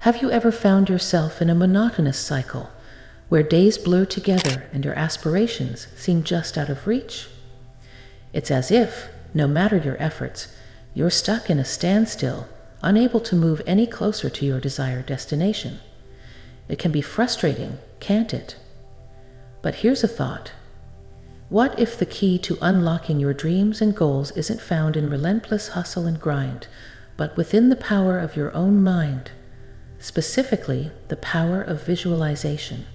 Have you ever found yourself in a monotonous cycle where days blur together and your aspirations seem just out of reach? It's as if, no matter your efforts, you're stuck in a standstill, unable to move any closer to your desired destination. It can be frustrating, can't it? But here's a thought. What if the key to unlocking your dreams and goals isn't found in relentless hustle and grind, but within the power of your own mind, specifically the power of visualization?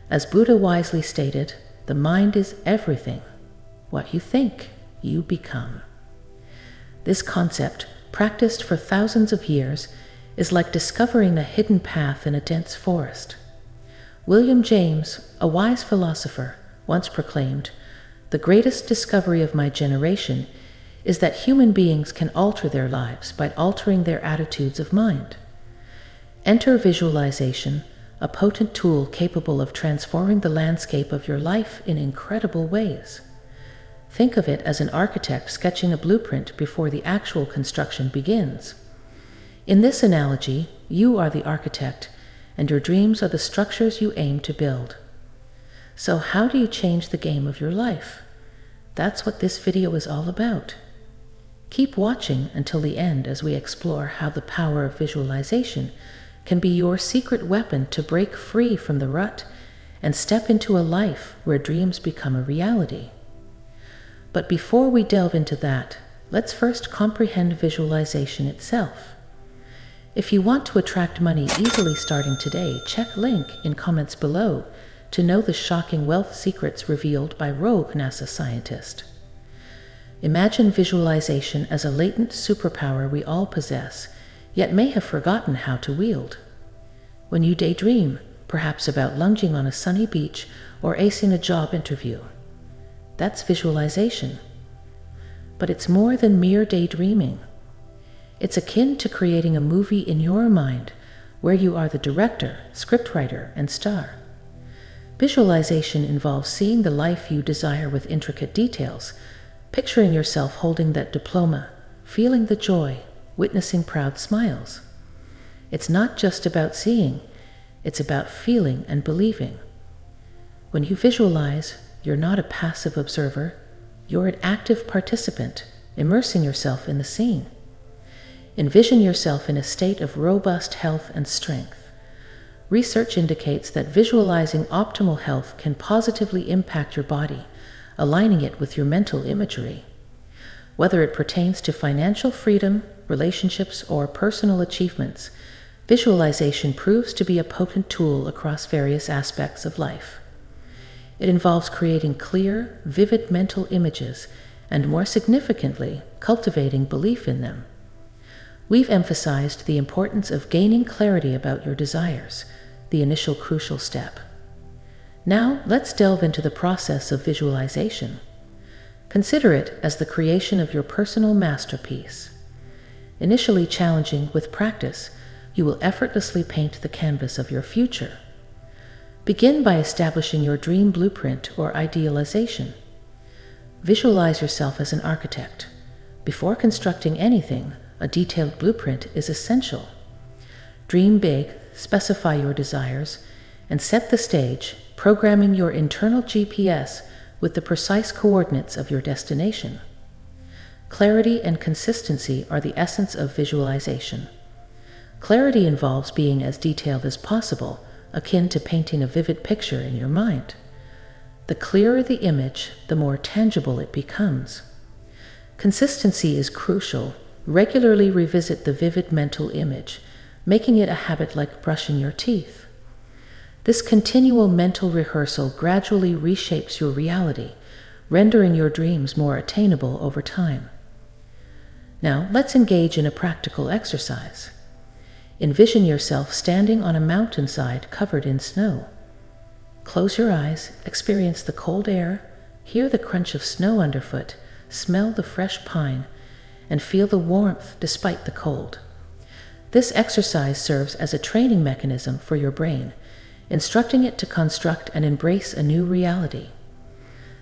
As Buddha wisely stated, the mind is everything. What you think, you become. This concept, practiced for thousands of years, is like discovering a hidden path in a dense forest. William James, a wise philosopher, once proclaimed, "The greatest discovery of my generation is that human beings can alter their lives by altering their attitudes of mind." Enter visualization, a potent tool capable of transforming the landscape of your life in incredible ways. Think of it as an architect sketching a blueprint before the actual construction begins. In this analogy, you are the architect, and your dreams are the structures you aim to build. So how do you change the game of your life? That's what this video is all about. Keep watching until the end as we explore how the power of visualization can be your secret weapon to break free from the rut and step into a life where dreams become a reality. But before we delve into that, let's first comprehend visualization itself. If you want to attract money easily starting today, check link in comments below to know the shocking wealth secrets revealed by rogue NASA scientist. Imagine visualization as a latent superpower we all possess, yet may have forgotten how to wield. When you daydream, perhaps about lunging on a sunny beach or acing a job interview, that's visualization. But it's more than mere daydreaming. It's akin to creating a movie in your mind where you are the director, scriptwriter, and star. Visualization involves seeing the life you desire with intricate details, picturing yourself holding that diploma, feeling the joy, witnessing proud smiles. It's not just about seeing, it's about feeling and believing. When you visualize, you're not a passive observer, you're an active participant, immersing yourself in the scene. Envision yourself in a state of robust health and strength. Research indicates that visualizing optimal health can positively impact your body, aligning it with your mental imagery. Whether it pertains to financial freedom, relationships, or personal achievements, visualization proves to be a potent tool across various aspects of life. It involves creating clear, vivid mental images, and more significantly, cultivating belief in them. We've emphasized the importance of gaining clarity about your desires, the initial crucial step. Now, let's delve into the process of visualization. Consider it as the creation of your personal masterpiece. Initially challenging, with practice, you will effortlessly paint the canvas of your future. Begin by establishing your dream blueprint or idealization. Visualize yourself as an architect. Before constructing anything, a detailed blueprint is essential. Dream big, specify your desires, and set the stage, programming your internal GPS with the precise coordinates of your destination. Clarity and consistency are the essence of visualization. Clarity involves being as detailed as possible, akin to painting a vivid picture in your mind. The clearer the image, the more tangible it becomes. Consistency is crucial. Regularly revisit the vivid mental image, making it a habit like brushing your teeth. This continual mental rehearsal gradually reshapes your reality, rendering your dreams more attainable over time. Now, let's engage in a practical exercise. Envision yourself standing on a mountainside covered in snow. Close your eyes, experience the cold air, hear the crunch of snow underfoot, smell the fresh pine, and feel the warmth despite the cold. This exercise serves as a training mechanism for your brain, instructing it to construct and embrace a new reality.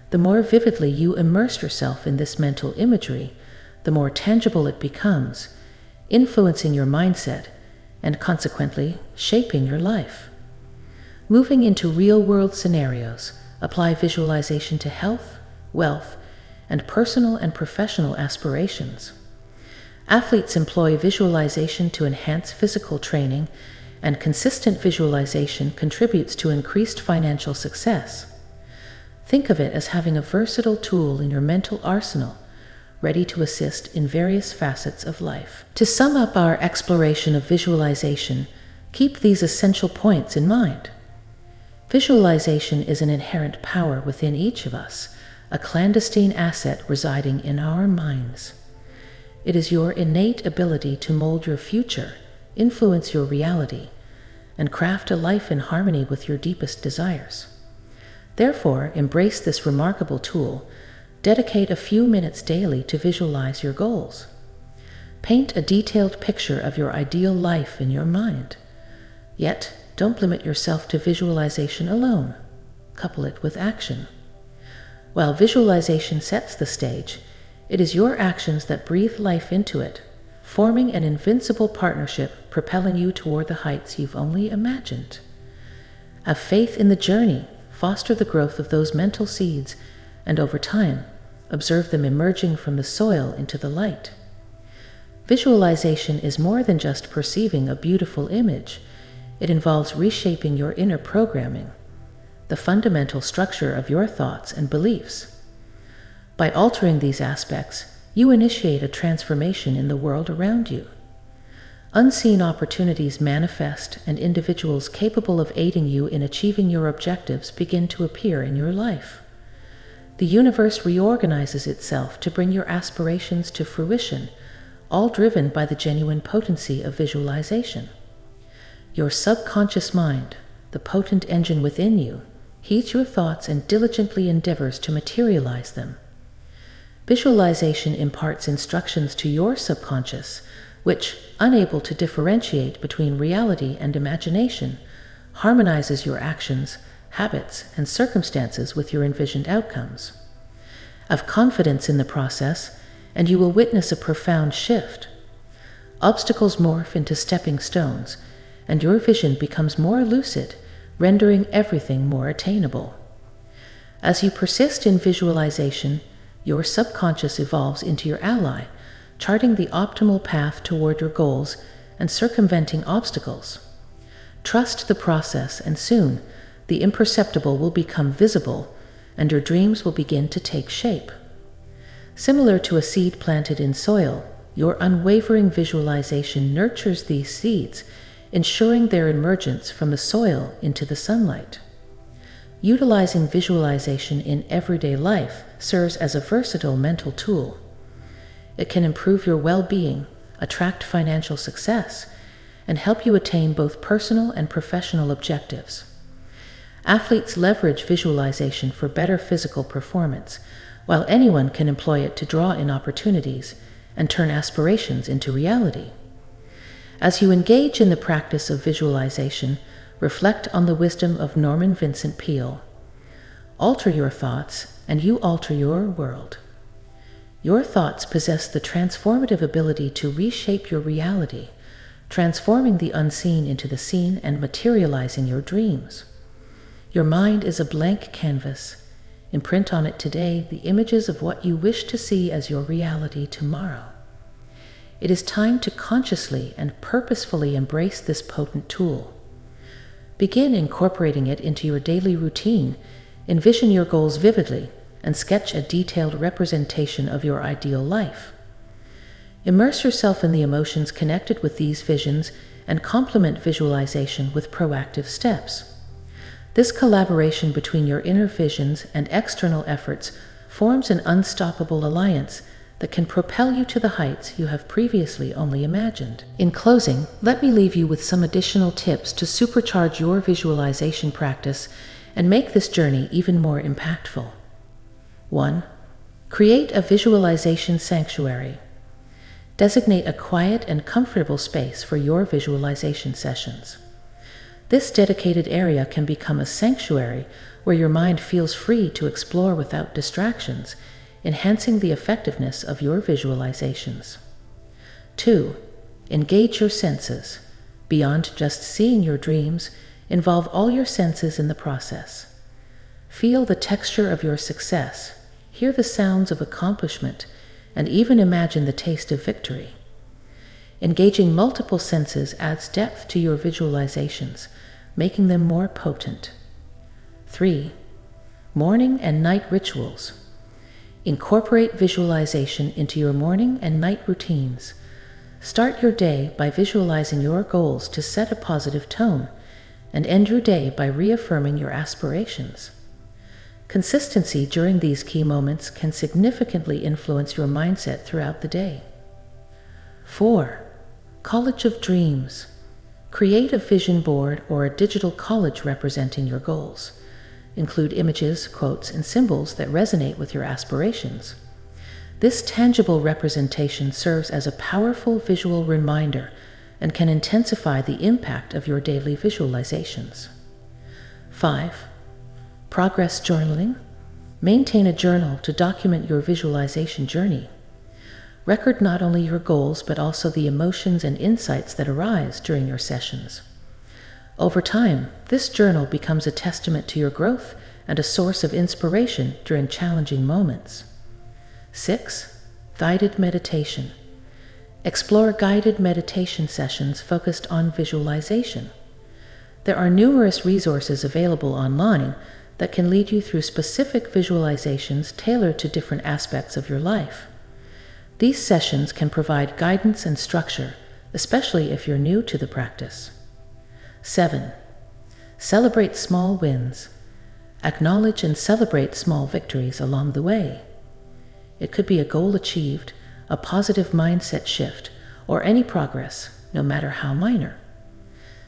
The more vividly you immerse yourself in this mental imagery, the more tangible it becomes, influencing your mindset and consequently shaping your life. Moving into real-world scenarios, apply visualization to health, wealth, and personal and professional aspirations. Athletes employ visualization to enhance physical training, and consistent visualization contributes to increased financial success. Think of it as having a versatile tool in your mental arsenal, ready to assist in various facets of life. To sum up our exploration of visualization, keep these essential points in mind. Visualization is an inherent power within each of us, a clandestine asset residing in our minds. It is your innate ability to mold your future, influence your reality, and craft a life in harmony with your deepest desires. Therefore, embrace this remarkable tool. Dedicate a few minutes daily to visualize your goals. Paint a detailed picture of your ideal life in your mind. Yet, don't limit yourself to visualization alone. Couple it with action. While visualization sets the stage, it is your actions that breathe life into it, forming an invincible partnership propelling you toward the heights you've only imagined. Have faith in the journey, foster the growth of those mental seeds, and over time, observe them emerging from the soil into the light. Visualization is more than just perceiving a beautiful image. It involves reshaping your inner programming, the fundamental structure of your thoughts and beliefs. By altering these aspects, you initiate a transformation in the world around you. Unseen opportunities manifest, and individuals capable of aiding you in achieving your objectives begin to appear in your life. The universe reorganizes itself to bring your aspirations to fruition, all driven by the genuine potency of visualization. Your subconscious mind, the potent engine within you, heeds your thoughts and diligently endeavors to materialize them. Visualization imparts instructions to your subconscious, which, unable to differentiate between reality and imagination, harmonizes your actions, habits, and circumstances with your envisioned outcomes. Have confidence in the process, and you will witness a profound shift. Obstacles morph into stepping stones, and your vision becomes more lucid, rendering everything more attainable. As you persist in visualization, your subconscious evolves into your ally, charting the optimal path toward your goals and circumventing obstacles. Trust the process, and soon, the imperceptible will become visible, and your dreams will begin to take shape. Similar to a seed planted in soil, your unwavering visualization nurtures these seeds, ensuring their emergence from the soil into the sunlight. Utilizing visualization in everyday life serves as a versatile mental tool. It can improve your well-being, attract financial success, and help you attain both personal and professional objectives. Athletes leverage visualization for better physical performance, while anyone can employ it to draw in opportunities and turn aspirations into reality. As you engage in the practice of visualization, reflect on the wisdom of Norman Vincent Peale. Alter your thoughts, and you alter your world. Your thoughts possess the transformative ability to reshape your reality, transforming the unseen into the seen and materializing your dreams. Your mind is a blank canvas. Imprint on it today the images of what you wish to see as your reality tomorrow. It is time to consciously and purposefully embrace this potent tool. Begin incorporating it into your daily routine, envision your goals vividly, and sketch a detailed representation of your ideal life. Immerse yourself in the emotions connected with these visions and complement visualization with proactive steps. This collaboration between your inner visions and external efforts forms an unstoppable alliance that can propel you to the heights you have previously only imagined. In closing, let me leave you with some additional tips to supercharge your visualization practice and make this journey even more impactful. 1. Create a visualization sanctuary. Designate a quiet and comfortable space for your visualization sessions. This dedicated area can become a sanctuary where your mind feels free to explore without distractions, enhancing the effectiveness of your visualizations. 2. Engage your senses. beyond just seeing your dreams, involve all your senses in the process. Feel the texture of your success, hear the sounds of accomplishment, and even imagine the taste of victory. Engaging multiple senses adds depth to your visualizations, making them more potent. 3. Morning and night rituals. Incorporate visualization into your morning and night routines. Start your day by visualizing your goals to set a positive tone, and end your day by reaffirming your aspirations. Consistency during these key moments can significantly influence your mindset throughout the day. 4. College of Dreams. Create a vision board or a digital collage representing your goals. Include images, quotes, and symbols that resonate with your aspirations. This tangible representation serves as a powerful visual reminder and can intensify the impact of your daily visualizations. 5. Progress journaling. Maintain a journal to document your visualization journey. Record not only your goals, but also the emotions and insights that arise during your sessions. Over time, this journal becomes a testament to your growth and a source of inspiration during challenging moments. 6. Guided meditation. Explore guided meditation sessions focused on visualization. There are numerous resources available online that can lead you through specific visualizations tailored to different aspects of your life. These sessions can provide guidance and structure, especially if you're new to the practice. 7. Celebrate small wins. Acknowledge and celebrate small victories along the way. It could be a goal achieved, a positive mindset shift, or any progress, no matter how minor.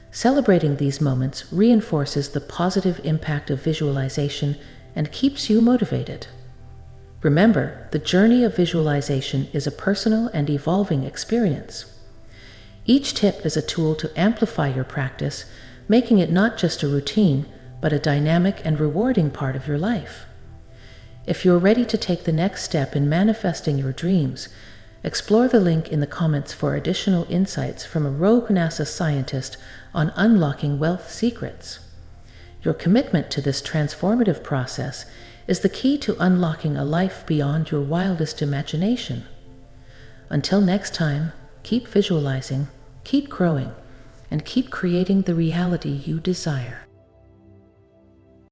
Celebrating these moments reinforces the positive impact of visualization and keeps you motivated. Remember, the journey of visualization is a personal and evolving experience. Each tip is a tool to amplify your practice, making it not just a routine, but a dynamic and rewarding part of your life. If you're ready to take the next step in manifesting your dreams, explore the link in the comments for additional insights from a rogue NASA scientist on unlocking wealth secrets. Your commitment to this transformative process is the key to unlocking a life beyond your wildest imagination. Until next time, keep visualizing, keep growing, and keep creating the reality you desire.